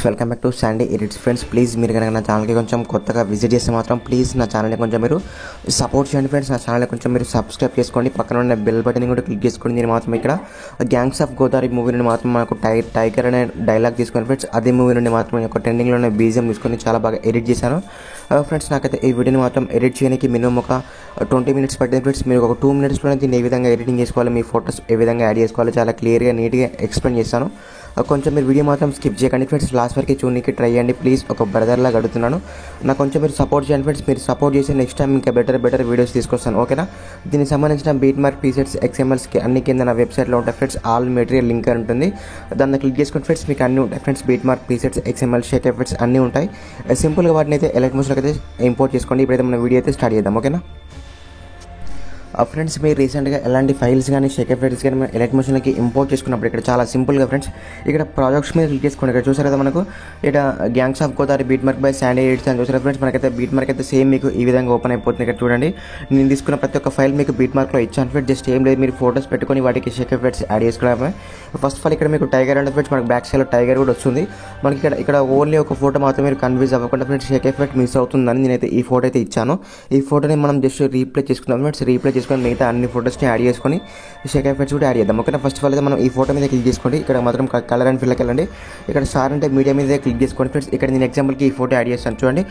Welcome back to Sandy edits friends. Please మీరు కనుక నా ఛానల్కి కొంచెం కొత్తగా విజిట్ చేస్తే మాత్రం ప్లీజ్ నా ఛానల్ని కొంచెం మీరు సపోర్ట్ చేయండి ఫ్రెండ్స్. నా ఛానల్ని కొంచెం మీరు సబ్స్క్రైబ్ చేసుకోండి, పక్కన ఉన్న బెల్ బటన్ కూడా క్లిక్ చేసుకోండి. నేను మాత్రం ఇక్కడ గ్యాంగ్స్ ఆఫ్ గోదావరి మూవీ నుండి మాత్రం మనకు టైగర్ అనే డైలాగ్ తీసుకొని ఫ్రెండ్స్, అదే మూవీ నుండి మాత్రం ఒక ట్రెండింగ్లోనే బీజిఎం తీసుకొని చాలా బాగా ఎడిట్ చేశాను ఫ్రెండ్స్. నాకైతే ఈ వీడియోని మాత్రం ఎడిట్ చేయడానికి మినిమం ఒక 20 minutes పట్టింది ఫ్రెండ్స్. మీరు ఒక 2 minutesలోనే దీన్ని ఏ విధంగా ఎడిటింగ్ చేసుకోవాలి, మీ ఫోటోస్ ఏ విధంగా యాడ్ చేసుకోవాలి చాలా క్లియర్గా నీట్గా ఎక్స్ప్లెయిన్ చేస్తాను. కొంచెం మీరు వీడియో మాత్రం స్కిప్ చేయకండి ఫ్రెండ్స్, లాస్ట్ వరకు చూడడానికి ట్రై చేయండి ప్లీజ్. ఒక బ్రదర్లాగా అడుగుతున్నాను, నాకు కొంచెం మీరు సపోర్ట్ చేయండి ఫ్రెండ్స్. మీరు సపోర్ట్ చేసి నెక్స్ట్ టైం ఇంకా బెటర్ వీడియోస్ తీసుకొస్తాను, ఓకేనా. దీనికి సంబంధించిన బీట్ మార్క్ ప్రీసెట్స్ XMLస్కి అన్ని కింద నా వెబ్సైట్లో ఉంటాయి ఫ్రెండ్స్. ఆల్ మెటీరియల్ లింక్ అని ఉంటుంది, దాన్ని క్లిక్ చేసుకుని ఫ్రెండ్స్ మీకు అన్నీ ఉంటాయి friends. Beat mark presets XML Sheikh effects అన్నీ ఉంటాయి. సింపుల్గా వాటిని అయితే ఎలక్ట్ మోషన్లోకి అయితే ఇంపోర్ట్ చేసుకోండి. ఇప్పుడైతే మన వీడియో అయితే స్టార్ట్ చేద్దాం, ఓకేనా. ఫ్రెండ్స్ మీరు రీసెంట్గా ఎలాంటి ఫైల్స్ కానీ షేక్ ఎఫెక్ట్స్ కానీ ఎలక్ట్ మోషన్లోకి ఇంపోర్ట్ చేసుకున్నప్పుడు ఇక్కడ చాలా సింపుల్గా ఫ్రెండ్స్ ఇక్కడ ప్రాజెక్ట్స్ మీద క్లిక్ చేసుకోండి. ఇక్కడ చూసారు కదా మనకు ఇక్కడ gangs of Godavari beat mark by Sandy edits అని చూసారు ఫ్రెండ్స్. మనకైతే బీట్ మార్క్ అయితే సేమ్ మీకు ఈ విధంగా ఓపెన్ అయిపోతుంది. ఇక్కడ చూడండి, నేను తీసుకున్న ప్రతి ఒక్క ఫైల్ మీకు బీట్ మార్క్లో ఇచ్చాను ఫ్రెండ్స్. జస్ట్ ఏం లేదు, మీరు ఫోటోస్ పెట్టుకొని వాటికి షేక్ ఎఫెక్ట్స్ యాడ్ చేసుకోవడమే. ఫస్ట్ ఆఫ్ ఆల్ ఇక్కడ మీకు టైగర్ అంటే ఫ్రెండ్స్ మనకు బ్యాక్ సైడ్లో టైగర్ కూడా వస్తుంది. మనకి ఇక్కడ ఓన్లీ ఒక ఫోటో మాత్రం మీరు కన్ఫ్యూజ్ అవ్వకుండా ఫ్రెండ్స్ షేక్ ఎఫెక్ట్ మిస్ అవుతుందని నేనైతే ఈ ఫోటో అయితే ఇచ్చాను. ఈ ఫోటోని మనం జస్ట్ రీప్లే చేసుకుందాం ఫ్రెండ్స్. రీప్లే చేసుకొని మిగతా అన్ని ఫోటోస్ని యాడ్ చేసుకొని షేక్ ఎఫెక్ట్స్ కూడా యాడ్ చేద్దాం, ఓకేనా. ఫస్ట్ ఆఫ్ ఆల్ అయితే మనం ఈ ఫోటో మీద క్లిక్ చేసుకోండి. ఇక్కడ మాత్రం కలర్ అండ్ ఫిల్కి వెళ్ళండి. ఇక్కడ స్టార్ అంటే మీడియా మీద క్లిక్ చేసుకోండి ఫ్రెండ్స్. ఇక్కడ నేను ఎగ్జాంపుల్కి ఈ ఫోటో యాడ్ చేస్తాను చూడండి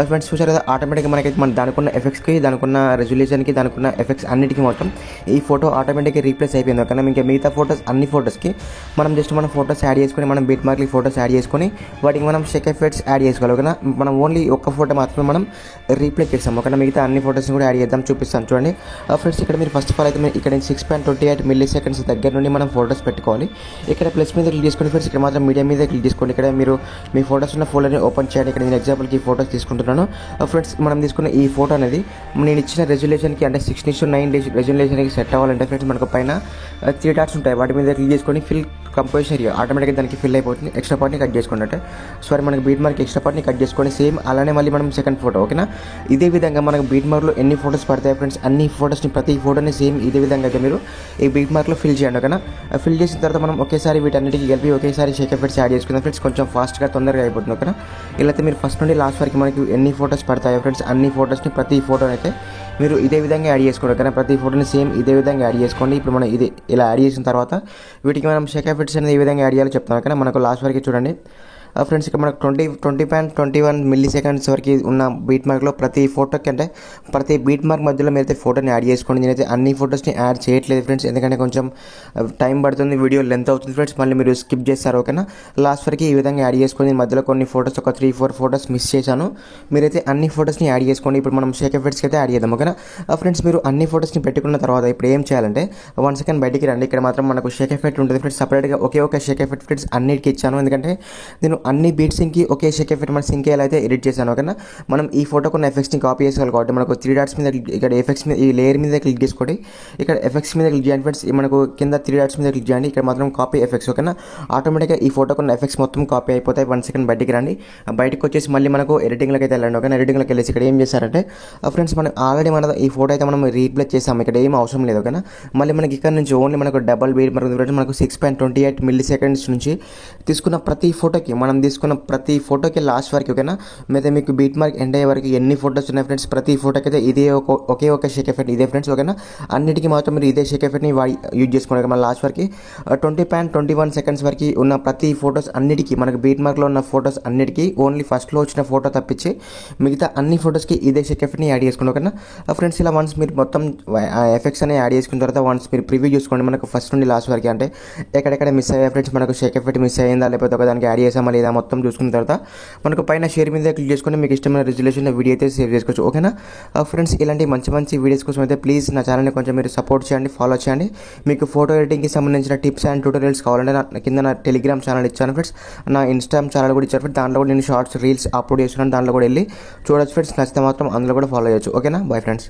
ఫ్రెండ్స్. చూసారు కదా, ఆటోమేటిక్గా మనకైతే మన దానికున్న ఎఫెక్ట్స్కి దానికున్న రెజల్యూషన్కి దానికున్న ఎఫెక్ట్స్ అన్నిటికీ మొత్తం ఈ ఫోటో ఆటోమేటిక్గా రీప్లేస్ అయిపోయింది, ఓకేనా. ఇంకా మిగతా ఫోటోస్ అన్ని ఫోటోస్కి మనం జస్ట్ మన ఫోటోస్ యాడ్ చేసుకొని మనం బీట్ మార్క్లీ ఫోటోస్ యాడ్ చేసుకొని వాటికి మనం షేక్ ఎఫెక్ట్స్ యాడ్ చేసుకోవాలి, ఓకేనా. మనం ఓన్లీ ఒక్క ఫోటో మాత్రమే మనం రీప్లేస్ చేస్తాం, ఓకేనా. మిగతా అన్ని ఫోటోస్ని కూడా యాడ్ చేద్దాం, చూపిస్తాను చూడండి ఫ్రెండ్స్. ఇక్కడ మీరు ఫస్ట్ ఆఫ్ ఆల్ అయితే ఇక్కడ 6.28 milliseconds దగ్గర నుండి మనం ఫోటోస్ పెట్టుకోవాలి. ఇక్కడ ప్లస్ మీద క్లిక్ చేసుకోండి ఫ్రెండ్స్. ఇక్కడ మాత్రం మీడియా మీద క్లిక్ చేసుకోండి. ఇక్కడ మీరు మీ ఫోటోస్ ఉన్న ఫోల్డర్ని ఓపెన్ చేయండి. ఇక్కడ నేను ఎగ్జాంపుల్కి ఈ ఫోటోస్ తీసుకుంటున్నాను ఫ్రెండ్స్. మనం తీసుకున్న ఈ ఫోటో అనేది నేను ఇచ్చిన రెజల్యూషన్కి అంటే 6:9 రెజల్యూషన్కి సెట్ అవ్వాలంటే ఫ్రెండ్స్ మనకు పైన 3 dots ఉంటాయి. వాటి మీద క్లిక్ చేసుకొని ఫిల్ కంపోజిషన్ ఏరియా ఆటోమేటిక్గా దానికి ఫిల్ అయిపోతుంది. ఎక్స్ట్రా పార్ట్ని కట్ చేసుకోండి అంటే సారీ మనకి బీట్ మార్క్ ఎక్స్ట్రా పార్ట్ని కట్ చేసుకొని సేమ్ అలానే మళ్ళీ మనం సెకండ్ ఫోటో, ఓకేనా. ఇదే విధంగా మనకు బీట్ మార్క్లో ఎన్ని ఫోటోస్ పడతాయి ఫ్రెండ్స్ అన్ని ఫోటోస్ని ప్రతి ఫోటోని సేమ్ ఇదే విధంగా అయితే మీరు ఈ బీట్ మార్క్లో ఫిల్ చేయండి, ఓకేనా. ఫిల్ చేసిన తర్వాత మనం ఒకేసారి వీటన్నిటికీ కలిపి ఒకేసారి షేక్ ఎఫెక్ట్స్ యాడ్ చేసుకుందాం ఫ్రెండ్స్. కొంచెం ఫాస్ట్గా తొందరగా అయిపోతుంది, ఓకేనా. ఇలా అయితే మీరు ఫస్ట్ నుండి లాస్ట్ వరకు మనకి ఎన్ని ఫోటోస్ పడతాయో ఫ్రెండ్స్ అన్ని ఫోటోస్ని ప్రతి ఫోటోని అయితే మీరు ఇదే విధంగా యాడ్ చేసుకోండి, ఓకేనా. ప్రతి ఫోటోని సేమ్ ఇదే విధంగా యాడ్ చేసుకోండి. ఇప్పుడు మనం ఇది ఇలా యాడ్ చేసిన తర్వాత వీటికి మనం షేక్ ఎఫెక్ట్స్ అనేది ఏ విధంగా యాడ్ చేయాలో చెప్తాం, ఓకేనా. మనకు లాస్ట్ వరకు చూడండి ఫ్రెండ్స్. ఇక్కడ మనకు 20.21 milliseconds వరకు ఉన్న బీట్ మార్క్లో ప్రతి ఫోటోకి అంటే ప్రతి బీట్ మార్క్ మధ్యలో మీరైతే ఫోటోని యాడ్ చేసుకోండి. నేనైతే అన్ని ఫోటోస్ని యాడ్ చేయట్లేదు ఫ్రెండ్స్, ఎందుకంటే కొంచెం టైం పడుతుంది, వీడియో లెంత్ అవుతుంది ఫ్రెండ్స్, మళ్ళీ మీరు స్కిప్ చేస్తారు, ఓకేనా. లాస్ట్ వరకు ఈ విధంగా యాడ్ చేసుకొని మధ్యలో కొన్ని ఫోటోస్ ఒక 3-4 ఫోటోస్ మిస్ చేశాను. మీరైతే అన్ని ఫోటోస్ని యాడ్ చేసుకోండి. ఇప్పుడు మనం షేక్ ఎఫెక్ట్స్కి అయితే యాడ్ చేద్దాం, ఓకేనా ఫ్రెండ్స్. మీరు అన్ని ఫోటోస్ని పెట్టుకున్న తర్వాత ఇప్పుడు ఏం చేయాలంటే 1 second బయటికి రండి. ఇక్కడ మాత్రం మనకు షేక్ ఎఫెక్ట్ ఉంటుంది ఫ్రెండ్స్, సపరేట్గా ఒకే షేక్ ఎఫెక్ట్ ఫ్రెండ్స్ అన్నిటికీ ఇచ్చాను, ఎందుకంటే నేను అన్ని బీట్ సింక్కి ఒకే షేక్ ఎఫెక్ట్ మన సింక్ అయితే ఎడిట్ చేశాను, ఓకేనా. మనం ఈ ఫోటోకు ఉన్న ఎఫెక్ట్స్ని కాపీ చేసుకోవాలి కాబట్టి మనకు 3 dots మీద ఇక్కడ ఎఫెక్ట్స్ మీద ఈ లేయర్ మీద క్లిక్ చేసుకోండి. ఇక్కడ ఎఫెక్ట్స్ మీద క్లిక్ చేయండి ఫ్రెండ్స్. మనకు కింద 3 dots మీద క్లిక్ చేయండి. ఇక్కడ మాత్రం కాపీ ఎఫెక్ట్స్, ఓకేనా. ఆటోమేటిక్గా ఈ ఫోటోకు ఉన్న ఎఫెక్ట్స్ మొత్తం కాపీ అయిపోతాయి. 1 second బయటికి రండి. బయటకు వచ్చేసి మళ్ళీ మనకు ఎడిటింగ్లోకి అయితే వెళ్ళండి, ఓకేనా. ఎడిటింగ్లోకి వెళ్ళేసి ఇక్కడ ఏం చేశారంటే ఫ్రెండ్స్ మనం ఆల్రెడీ మన ఈ ఫోటో అయితే మనం రీప్లేస్ చేసాం, ఇక్కడ ఏం అవసరం లేదు, ఓకేనా. మళ్ళీ మనకి ఇక్కడ నుంచి ఓన్లీ మనకు డబల్ బీట్ మనకు 6.28 milliseconds నుంచి తీసుకున్న ప్రతి ఫోటోకి మనం తీసుకున్న ప్రతి ఫోటోకి లాస్ట్ వరకు, ఓకేనా. మీద మీకు బీట్ మార్క్ ఎండ్ అయ్యే వరకు ఎన్ని ఫోటోస్ ఉన్నాయి ఫ్రెండ్స్ ప్రతి ఫోటోకి అయితే ఇదే ఒకే ఒక షేక్ ఎఫెక్ట్ ఇదే ఫ్రెండ్స్, ఓకేనా. అన్నిటికీ మాత్రం మీరు ఇదే షేక్ ఎఫెక్ట్ని యూజ్ చేసుకోండి. మన లాస్ట్ వరకు 20.21 seconds వరకు ఉన్న ప్రతి ఫోటోస్ అన్నిటికీ మనకు బీట్ మార్క్లో ఉన్న ఫోటోస్ అన్నిటికీ ఓన్లీ ఫస్ట్లో వచ్చిన ఫోటో తప్పించి మిగతా అన్ని ఫోటోస్కి ఇదే షేక్ ఎఫెక్ట్ని యాడ్ చేసుకోండి, ఓకేనా ఫ్రెండ్స్. ఇలా వన్స్ మీరు మొత్తం ఎఫెక్ట్స్ అనేవి యాడ్ చేసుకున్న తర్వాత వన్స్ మీరు ప్రివ్యూ చూసుకోండి. మనకు ఫస్ట్ నుండి లాస్ట్ వరకు అంటే ఎక్కడెక్కడ మిస్ అయ్యే ఫ్రెండ్స్ మనకు షేక్ ఎఫెక్ట్ మిస్ అయ్యిందా లేకపోతే ఒకదానికి యాడ్ చేసామా లేదా మొత్తం చూసుకున్న తర్వాత మనకు పైన షేర్ మీద క్లిక్ చేసుకొని మీకు ఇష్టమైన రెజల్యూషన్ వీడియో అయితే సేవ్ చేసుకోవచ్చు, ఓకేనా ఫ్రెండ్స్. ఇలాంటి మంచి వీడియోస్ కోసం అయితే ప్లీజ్ నా ఛానల్ని కొంచెం మీరు సపోర్ట్ చేయండి, ఫాలో చేయండి. మీకు ఫోటో ఎడిటింగ్కి సంబంధించిన టిప్స్ అండ్ ట్యూటోరియల్స్ కావాలంటే నా కింద నా టెలిగ్రామ్ ఛానల్ ఇచ్చాను ఫ్రెండ్స్, నా ఇన్స్టాగ్రామ్ ఛానల్ కూడా ఇచ్చాను ఫ్రెండ్స్. దాంట్లో కూడా నేను షార్ట్స్ రీల్స్ అప్లోడ్ చేస్తున్నాను, దాంట్లో కూడా వెళ్ళి చూడొచ్చు ఫ్రెండ్స్. నచ్చితే మాత్రం అందులో కూడా ఫాలో చేయొచ్చు, ఓకేనా. Bye friends.